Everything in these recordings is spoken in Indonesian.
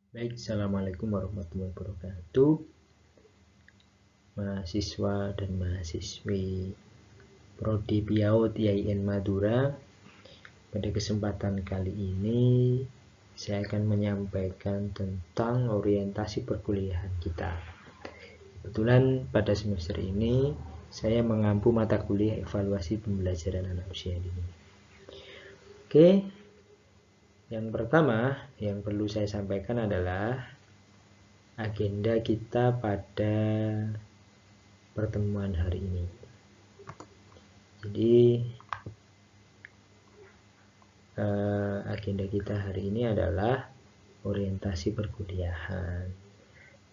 Baik, Assalamualaikum warahmatullahi wabarakatuh, mahasiswa dan mahasiswi Prodi PIAUD IAIN Madura. Pada kesempatan kali ini saya akan menyampaikan tentang orientasi perkuliahan kita. Kebetulan pada semester ini saya mengampu mata kuliah evaluasi pembelajaran anak usia dini. Oke, yang pertama yang perlu saya sampaikan adalah agenda kita pada pertemuan hari ini. Jadi agenda kita hari ini adalah orientasi perkuliahan.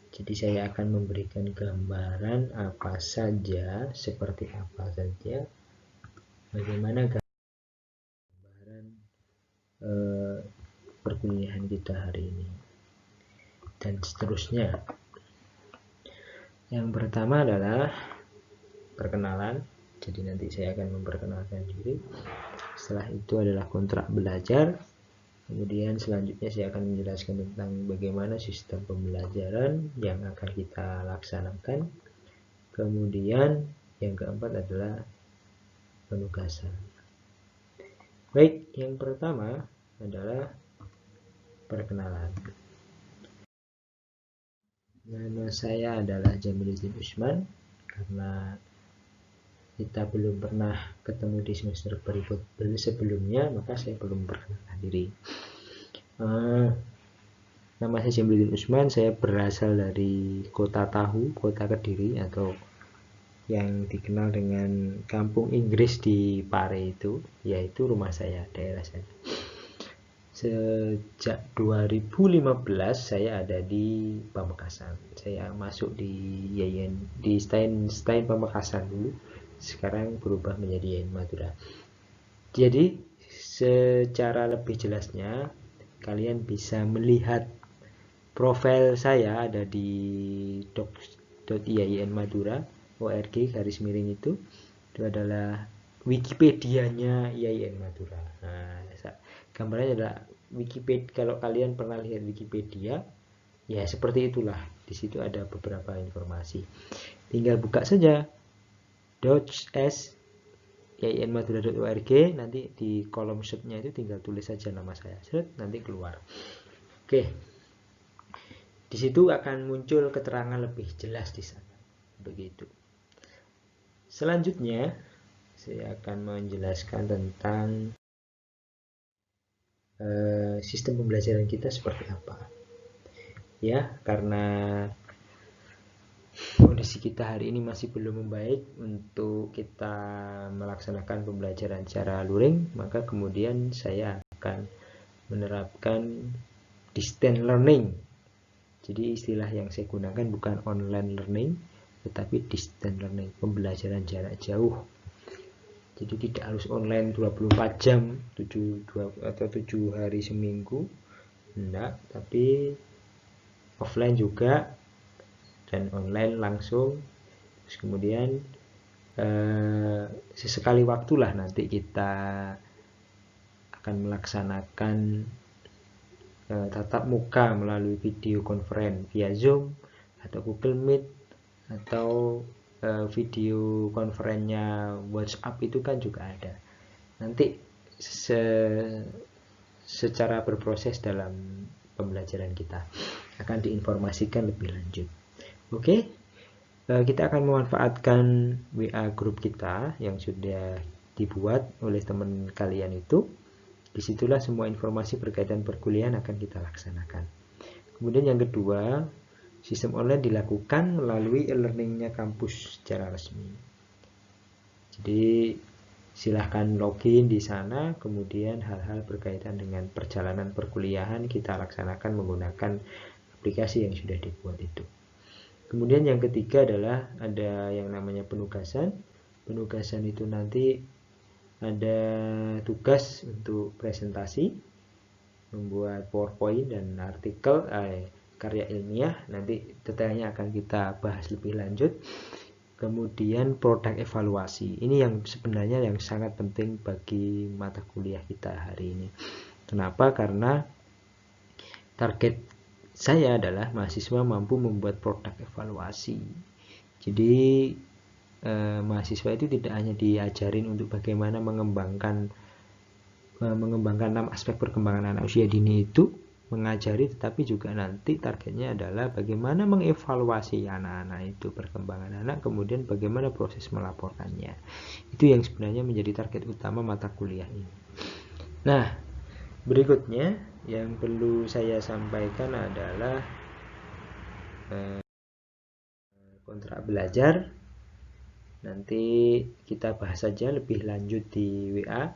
Jadi saya akan memberikan gambaran apa saja, seperti apa saja, bagaimana gambaran perkuliahan kita hari ini, dan seterusnya. Yang pertama adalah perkenalan. Jadi nanti saya akan memperkenalkan diri. Setelah itu adalah kontrak belajar. Kemudian selanjutnya saya akan menjelaskan tentang bagaimana sistem pembelajaran yang akan kita laksanakan. Kemudian yang keempat adalah penugasan. Baik, yang pertama adalah perkenalan. Nama saya adalah Jamiluddin Usman. Karena kita belum pernah ketemu di semester berikut sebelumnya, maka saya belum memperkenalkan diri. Nama saya Jamiluddin Usman, saya berasal dari kota Tahu, kota Kediri, atau yang dikenal dengan kampung Inggris di Pare itu, yaitu rumah saya, daerah saya. Sejak 2015 saya ada di Pamekasan. Saya masuk di IAIN di Stein Pamekasan dulu, sekarang berubah menjadi IAIN Madura. Jadi secara lebih jelasnya kalian bisa melihat profil saya ada di docs.iainmadura.org/miring itu adalah Wikipedia-nya IAIN Madura. Nah, gambarnya adalah Wikipedia. Kalau kalian pernah lihat Wikipedia, ya seperti itulah. Di situ ada beberapa informasi. Tinggal buka saja docs.iainmadura.org, nanti di kolom search-nya itu tinggal tulis saja nama saya, nanti keluar. Oke. Di situ akan muncul keterangan lebih jelas di sana. Begitu. Selanjutnya saya akan menjelaskan tentang sistem pembelajaran kita seperti apa. Ya, karena kondisi kita hari ini masih belum membaik untuk kita melaksanakan pembelajaran secara luring, maka kemudian saya akan menerapkan distance learning. Jadi istilah yang saya gunakan bukan online learning, tetapi distance learning, pembelajaran jarak jauh. Jadi tidak harus online 24 jam 7 hari seminggu, enggak, tapi offline juga dan online langsung. Terus kemudian sesekali waktulah nanti kita akan melaksanakan tatap muka melalui video conference via Zoom atau Google Meet, atau video konferensinya WhatsApp itu kan juga ada. Nanti secara berproses dalam pembelajaran kita akan diinformasikan lebih lanjut. Oke, kita akan memanfaatkan WA grup kita yang sudah dibuat oleh teman kalian itu. Disitulah semua informasi berkaitan perkuliahan akan kita laksanakan. Kemudian yang kedua, sistem online dilakukan melalui e-learningnya kampus secara resmi. Jadi silahkan login di sana, kemudian hal-hal berkaitan dengan perjalanan perkuliahan kita laksanakan menggunakan aplikasi yang sudah dibuat itu. Kemudian yang ketiga adalah ada yang namanya penugasan. Penugasan itu nanti ada tugas untuk presentasi, membuat PowerPoint dan artikel karya ilmiah. Nanti detailnya akan kita bahas lebih lanjut. Kemudian produk evaluasi. Ini yang sebenarnya yang sangat penting bagi mata kuliah kita hari ini. Kenapa? Karena target saya adalah mahasiswa mampu membuat produk evaluasi. Jadi mahasiswa itu tidak hanya diajarin untuk bagaimana mengembangkan 6 aspek perkembangan anak usia dini itu mengajari, tetapi juga nanti targetnya adalah bagaimana mengevaluasi anak-anak itu perkembangan anak, kemudian bagaimana proses melaporkannya. Itu yang sebenarnya menjadi target utama mata kuliah ini. Nah, berikutnya yang perlu saya sampaikan adalah kontrak belajar. Nanti kita bahas saja lebih lanjut di WA.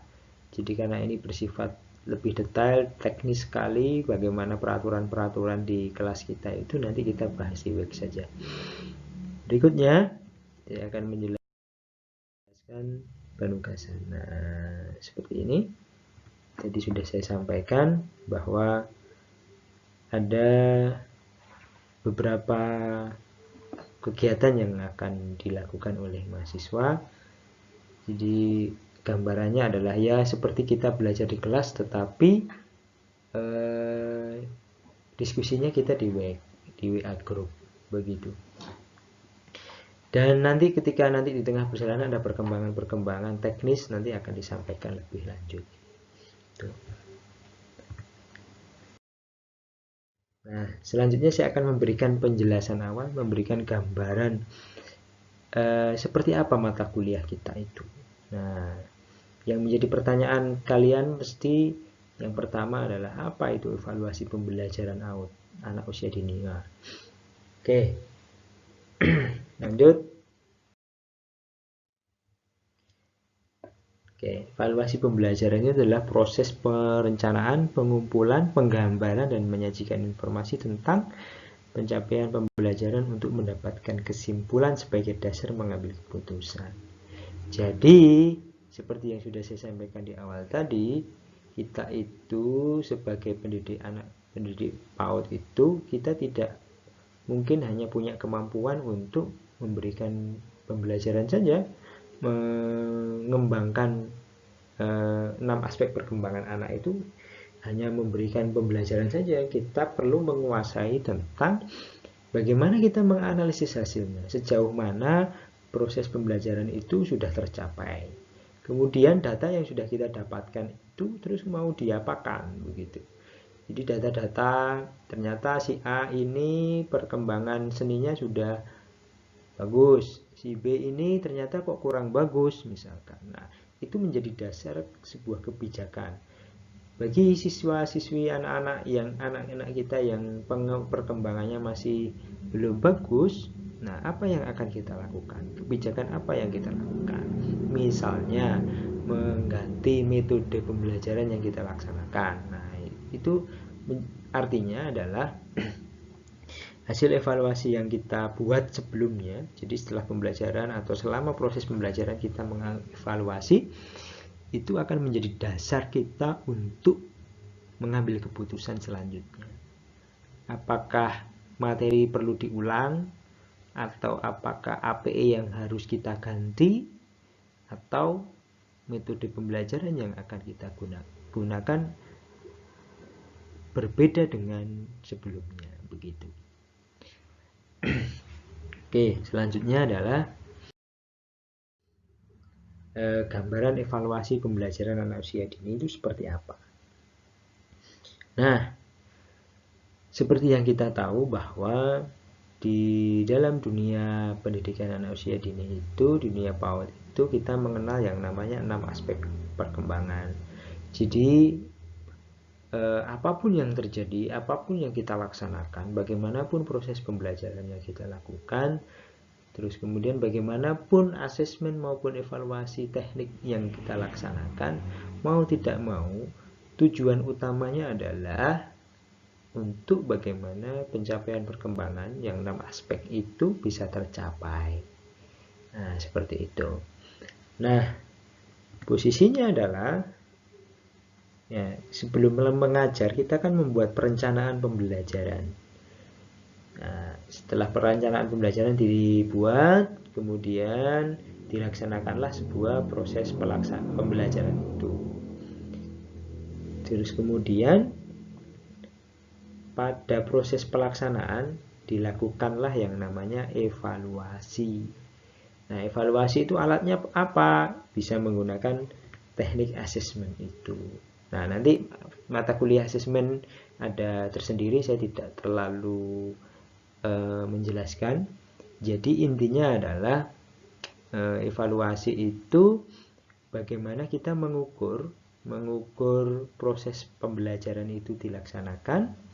Jadi karena ini bersifat lebih detail, teknis sekali bagaimana peraturan-peraturan di kelas kita itu, nanti kita bahas di WA saja. Berikutnya saya akan menjelaskan penugasan. Nah, seperti ini. Jadi sudah saya sampaikan bahwa ada beberapa kegiatan yang akan dilakukan oleh mahasiswa. Jadi gambarannya adalah ya seperti kita belajar di kelas, tetapi diskusinya kita di WA group begitu. Dan nanti ketika nanti di tengah perjalanan ada perkembangan teknis, nanti akan disampaikan lebih lanjut. Nah, selanjutnya saya akan memberikan penjelasan awal, memberikan gambaran seperti apa mata kuliah kita itu. Nah, yang menjadi pertanyaan kalian pasti yang pertama adalah apa itu evaluasi pembelajaran anak usia dini. Nah, oke. Lanjut. Oke, evaluasi pembelajaran itu adalah proses perencanaan, pengumpulan, penggambaran, dan menyajikan informasi tentang pencapaian pembelajaran untuk mendapatkan kesimpulan sebagai dasar mengambil keputusan. Jadi, seperti yang sudah saya sampaikan di awal tadi, kita itu sebagai pendidik PAUD itu, kita tidak mungkin hanya punya kemampuan untuk memberikan pembelajaran saja, mengembangkan 6 aspek perkembangan anak itu hanya memberikan pembelajaran saja. Kita perlu menguasai tentang bagaimana kita menganalisis hasilnya, sejauh mana proses pembelajaran itu sudah tercapai. Kemudian data yang sudah kita dapatkan itu terus mau diapakan begitu. Jadi data-data ternyata si A ini perkembangan seninya sudah bagus, si B ini ternyata kok kurang bagus misalkan. Nah, itu menjadi dasar sebuah kebijakan. Bagi siswa-siswi anak-anak kita yang perkembangannya masih belum bagus, nah apa yang akan kita lakukan? Kebijakan apa yang kita lakukan? Misalnya mengganti metode pembelajaran yang kita laksanakan. Nah, itu artinya adalah hasil evaluasi yang kita buat sebelumnya. Jadi setelah pembelajaran atau selama proses pembelajaran kita mengevaluasi, itu akan menjadi dasar kita untuk mengambil keputusan selanjutnya. Apakah materi perlu diulang, atau apakah APE yang harus kita ganti, atau metode pembelajaran yang akan kita gunakan berbeda dengan sebelumnya begitu. Oke, selanjutnya adalah gambaran evaluasi pembelajaran anak usia dini itu seperti apa. Nah, seperti yang kita tahu bahwa di dalam dunia pendidikan anak usia dini itu, dunia PAUD itu kita mengenal yang namanya 6 aspek perkembangan. Jadi apapun yang terjadi, apapun yang kita laksanakan, bagaimanapun proses pembelajaran yang kita lakukan, terus kemudian bagaimanapun asesmen maupun evaluasi teknik yang kita laksanakan, mau tidak mau, tujuan utamanya adalah untuk bagaimana pencapaian perkembangan yang 6 aspek itu bisa tercapai. Nah, seperti itu. Nah, posisinya adalah ya, sebelum mengajar kita kan membuat perencanaan pembelajaran. Nah, setelah perencanaan pembelajaran dibuat, kemudian dilaksanakanlah sebuah proses pelaksanaan pembelajaran itu. Terus kemudian pada proses pelaksanaan dilakukanlah yang namanya evaluasi. Nah, evaluasi itu alatnya apa? Bisa menggunakan teknik asesmen itu. Nah, nanti mata kuliah asesmen ada tersendiri, saya tidak terlalu menjelaskan. Jadi intinya adalah evaluasi itu bagaimana kita mengukur proses pembelajaran itu dilaksanakan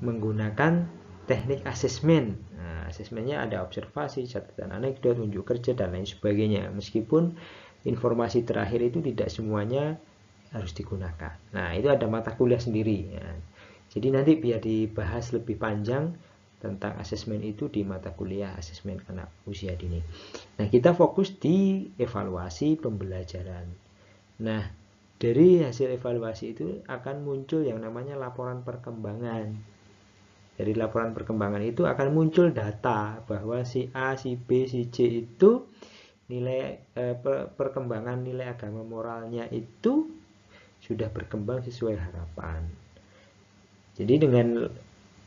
menggunakan teknik asesmen. Nah, asesmennya ada observasi, catatan anekdot, unjuk kerja, dan lain sebagainya. Meskipun informasi terakhir itu tidak semuanya harus digunakan. Nah, itu ada mata kuliah sendiri. Ya. Jadi nanti biar dibahas lebih panjang tentang asesmen itu di mata kuliah asesmen anak usia dini. Nah, kita fokus di evaluasi pembelajaran. Nah, dari hasil evaluasi itu akan muncul yang namanya laporan perkembangan. Dari laporan perkembangan itu akan muncul data bahwa si A, si B, si C itu nilai perkembangan nilai agama moralnya itu sudah berkembang sesuai harapan. Jadi dengan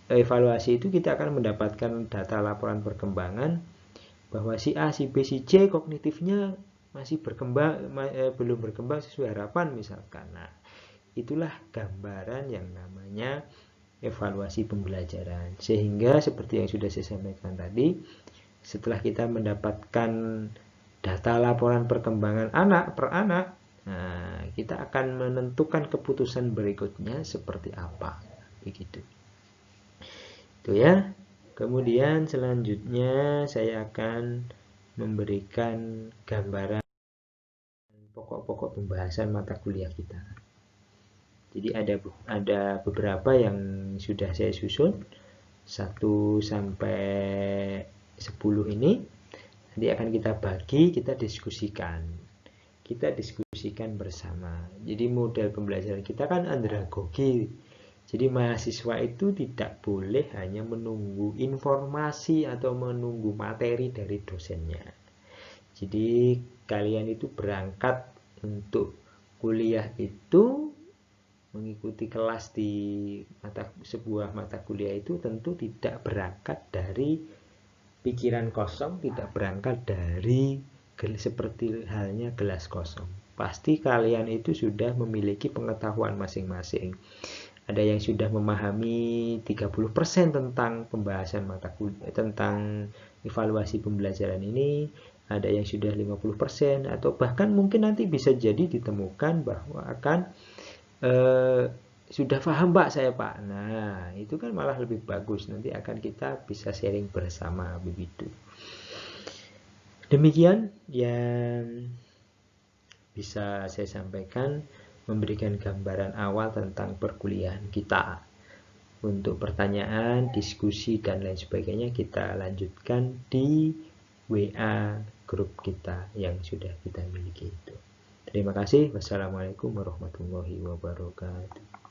evaluasi itu kita akan mendapatkan data laporan perkembangan bahwa si A, si B, si C kognitifnya masih berkembang, belum berkembang sesuai harapan misalkan. Nah, itulah gambaran yang namanya evaluasi pembelajaran. Sehingga seperti yang sudah saya sampaikan tadi, setelah kita mendapatkan data laporan perkembangan anak per anak, nah, kita akan menentukan keputusan berikutnya seperti apa. Begitu. Itu ya. Kemudian selanjutnya saya akan memberikan gambaran pokok-pokok pembahasan mata kuliah kita. Jadi ada beberapa yang sudah saya susun 1 sampai 10 ini. Nanti akan kita bagi, kita diskusikan. Kita diskusikan bersama. Jadi model pembelajaran kita kan andragogi. Jadi mahasiswa itu tidak boleh hanya menunggu informasi atau menunggu materi dari dosennya. Jadi kalian itu berangkat untuk kuliah itu mengikuti kelas di sebuah mata kuliah itu tentu tidak berangkat dari pikiran kosong, tidak berangkat dari seperti halnya gelas kosong. Pasti kalian itu sudah memiliki pengetahuan masing-masing. Ada yang sudah memahami 30% tentang pembahasan mata kuliah, tentang evaluasi pembelajaran ini, ada yang sudah 50%, atau bahkan mungkin nanti bisa jadi ditemukan bahwa akan sudah paham Pak saya Pak. Nah, itu kan malah lebih bagus. Nanti akan kita bisa sharing bersama begitu. Demikian yang bisa saya sampaikan, memberikan gambaran awal tentang perkuliahan kita. Untuk pertanyaan, diskusi, dan lain sebagainya kita lanjutkan di WA grup kita yang sudah kita miliki itu. Terima kasih. Wassalamualaikum warahmatullahi wabarakatuh.